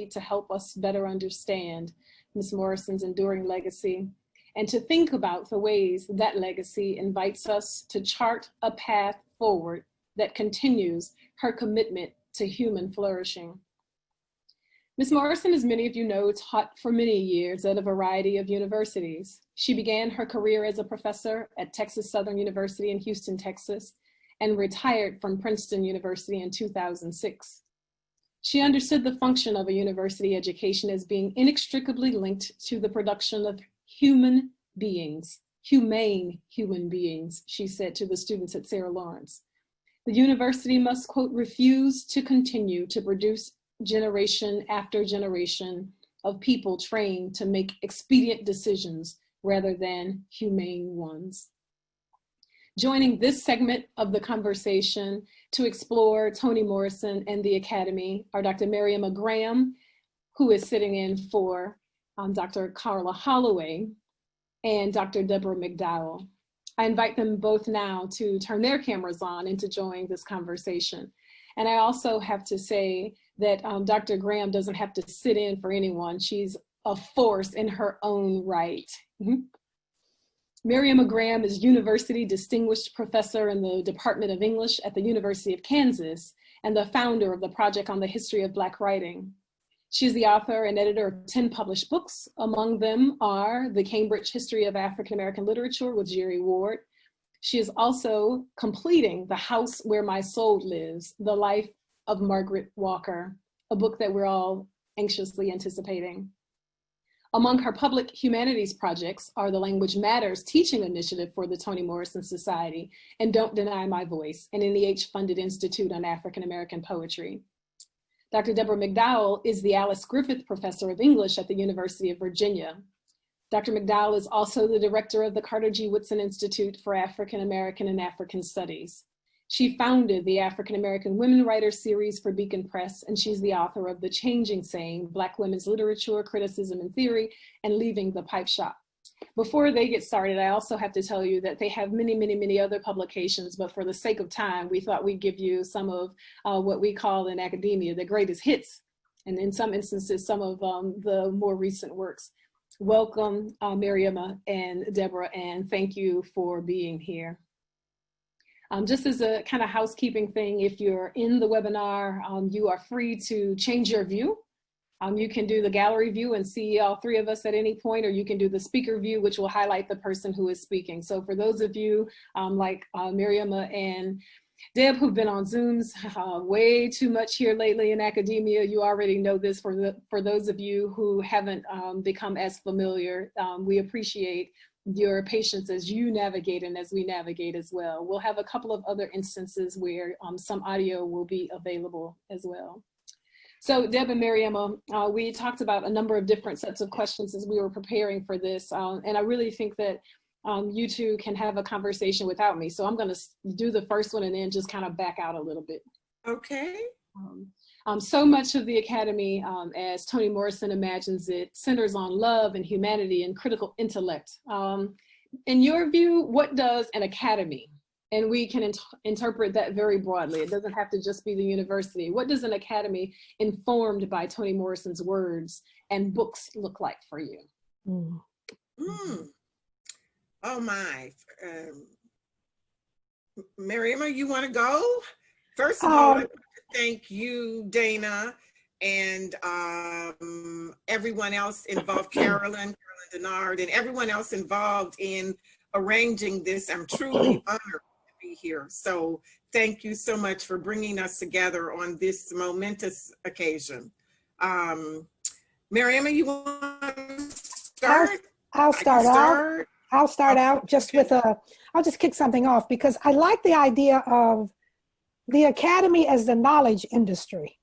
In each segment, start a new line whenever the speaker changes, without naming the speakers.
to help us better understand Ms. Morrison's enduring legacy and to think about the ways that legacy invites us to chart a path forward that continues her commitment to human flourishing. Ms. Morrison, as many of you know, taught for many years at a variety of universities. She began her career as a professor at Texas Southern University in Houston, Texas, and retired from Princeton University in 2006. She understood the function of a university education as being inextricably linked to the production of human beings, humane human beings, she said to the students at Sarah Lawrence. The university must, quote, refuse to continue to produce generation after generation of people trained to make expedient decisions rather than humane ones. Joining this segment of the conversation to explore Toni Morrison and the Academy are Dr. Mariama Graham, who is sitting in for Dr. Carla Holloway, and Dr. Deborah McDowell. I invite them both now to turn their cameras on and to join this conversation. And I also have to say that Dr. Graham doesn't have to sit in for anyone. She's a force in her own right. Mariama Graham is University Distinguished Professor in the Department of English at the University of Kansas and the founder of the Project on the History of Black Writing. She is the author and editor of 10 published books. Among them are The Cambridge History of African American Literature with Jerry Ward. She is also completing The House Where My Soul Lives, The Life of Margaret Walker, a book that we're all anxiously anticipating. Among her public humanities projects are the Language Matters Teaching Initiative for the Toni Morrison Society and Don't Deny My Voice, an NEH-funded Institute on African American Poetry. Dr. Deborah McDowell is the Alice Griffith Professor of English at the University of Virginia. Dr. McDowell is also the director of the Carter G. Woodson Institute for African American and African Studies. She founded the African American Women Writers Series for Beacon Press, and she's the author of The Changing Saying, Black Women's Literature, Criticism, and Theory, and Leaving the Pipe Shop. Before they get started, I also have to tell you that they have many, many, many other publications, but for the sake of time, we thought we'd give you some of what we call in academia the greatest hits, and in some instances, some of the more recent works. Welcome, Mariama and Deborah, and thank you for being here. Just as a kind of housekeeping thing, if you're in the webinar, you are free to change your view. You can do the gallery view and see all three of us at any point, or you can do the speaker view, which will highlight the person who is speaking. So for those of you like Mariama and Deb, who've been on Zooms way too much here lately in academia, you already know this. For those of you who haven't become as familiar, we appreciate your patience as you navigate and as we navigate as well. We'll have a couple of other instances where some audio will be available as well. So Deb and Mariama, we talked about a number of different sets of questions as we were preparing for this. And I really think that you two can have a conversation without me. So I'm gonna do the first one and then just kind of back out a little bit.
Okay.
So much of the Academy, as Toni Morrison imagines it, centers on love and humanity and critical intellect. In your view, what does an academy, and we can interpret that very broadly, it doesn't have to just be the university, what does an academy informed by Toni Morrison's words and books look like for you?
Oh my. Mariama, you want to go? First of all, thank you, Dana, and everyone else involved, Carolyn Denard, and everyone else involved in arranging this. I'm truly honored to be here. So thank you so much for bringing us together on this momentous occasion. Mariama, you want to start?
I'll start out just with I'll just kick something off because I like the idea of the academy as the knowledge industry.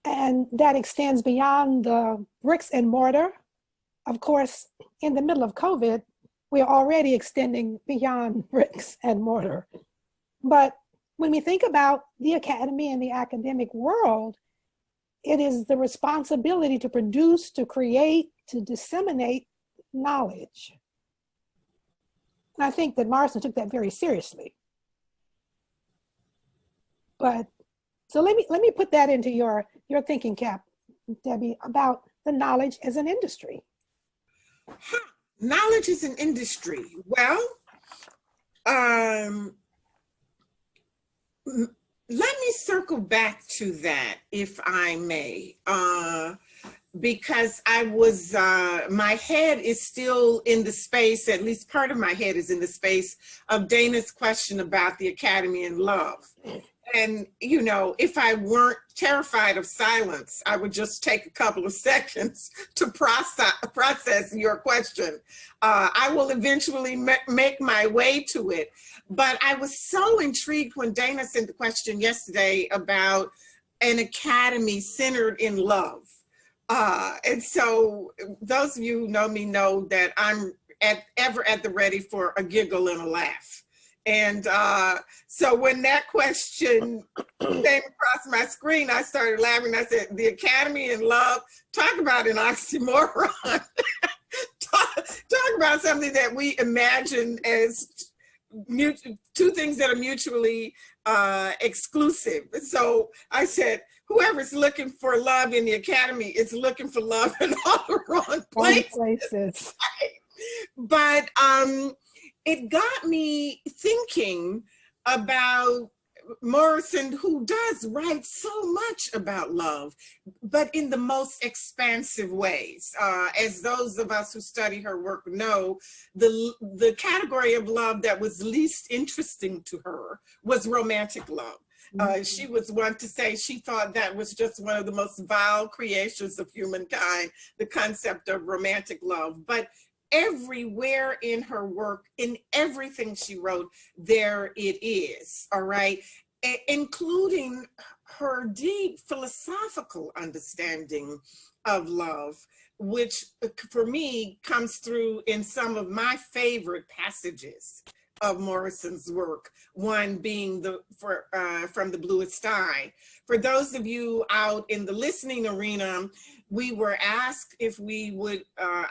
And that extends beyond the bricks and mortar. Of course, in the middle of COVID, we're already extending beyond bricks and mortar. But when we think about the academy and the academic world, it is the responsibility to produce, to create, to disseminate knowledge. And I think that Morrison took that very seriously. But so let me put that into your your thinking cap, Debbie, about the knowledge as an industry?
Knowledge is an industry. Well, let me circle back to that, if I may, because I was, my head is still in the space, at least part of my head is in the space of Dana's question about the Academy and love. And, you know, if I weren't terrified of silence, I would just take a couple of seconds to process your question. I will eventually make my way to it. But I was so intrigued when Dana sent the question yesterday about an academy centered in love. And so those of you who know me know that I'm ever at the ready for a giggle and a laugh. And so when that question came across my screen, I started laughing. I said, the Academy and love, talk about an oxymoron. talk about something that we imagine as two things that are mutually exclusive. So I said, whoever's looking for love in the Academy is looking for love in all the wrong places. But it got me thinking about Morrison, who does write so much about love, but in the most expansive ways. As those of us who study her work know, the category of love that was least interesting to her was romantic love. She was one to say she thought that was just one of the most vile creations of humankind, the concept of romantic love. But everywhere in her work, in everything she wrote, there it is, all right? Including her deep philosophical understanding of love, which for me comes through in some of my favorite passages of Morrison's work, one being from The Bluest Sky. For those of you out in the listening arena, we were asked if we would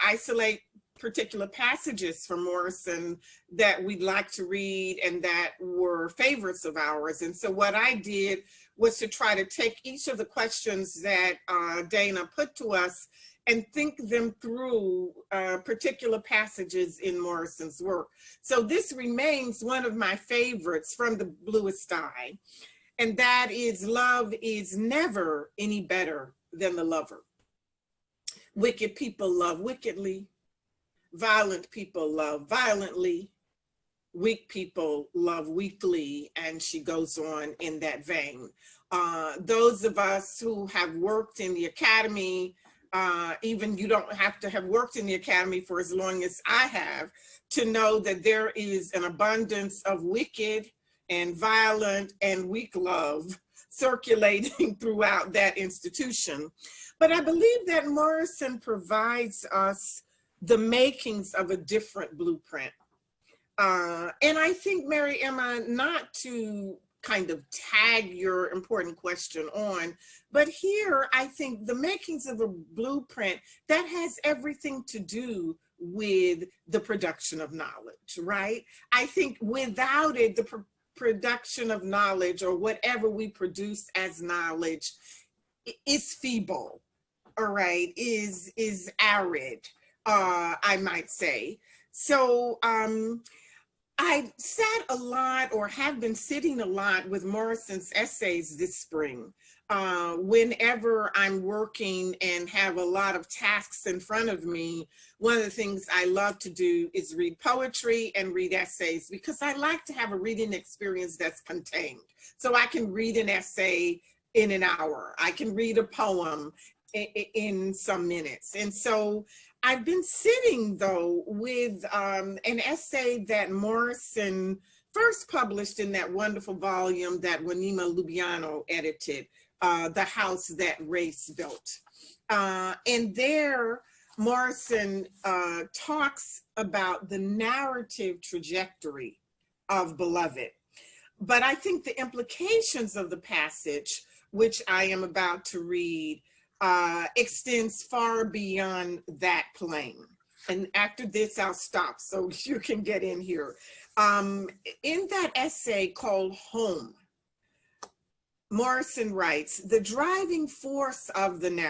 isolate particular passages from Morrison that we'd like to read and that were favorites of ours. And so what I did was to try to take each of the questions that Dana put to us and think them through particular passages in Morrison's work. So this remains one of my favorites from The Bluest Sky, and that is, love is never any better than the lover. Wicked people love wickedly. Violent people love violently, weak people love weakly, and she goes on in that vein. Those of us who have worked in the Academy, even you don't have to have worked in the Academy for as long as I have, to know that there is an abundance of wicked and violent and weak love circulating throughout that institution. But I believe that Morrison provides us the makings of a different blueprint. And I think, Mary Emma, not to kind of tag your important question on, but here I think the makings of a blueprint that has everything to do with the production of knowledge, right? I think without it, the production of knowledge or whatever we produce as knowledge is feeble, all right, is arid. I might say. So I sat a lot, or have been sitting a lot, with Morrison's essays this spring. Whenever I'm working and have a lot of tasks in front of me, one of the things I love to do is read poetry and read essays, because I like to have a reading experience that's contained. So I can read an essay in an hour. I can read a poem in some minutes. And so I've been sitting, though, with an essay that Morrison first published in that wonderful volume that Juanima Lubiano edited, The House That Race Built. And there, Morrison talks about the narrative trajectory of Beloved. But I think the implications of the passage, which I am about to read, extends far beyond that plane. And after this, I'll stop so you can get in here. In that essay called Home, Morrison writes, the driving force of the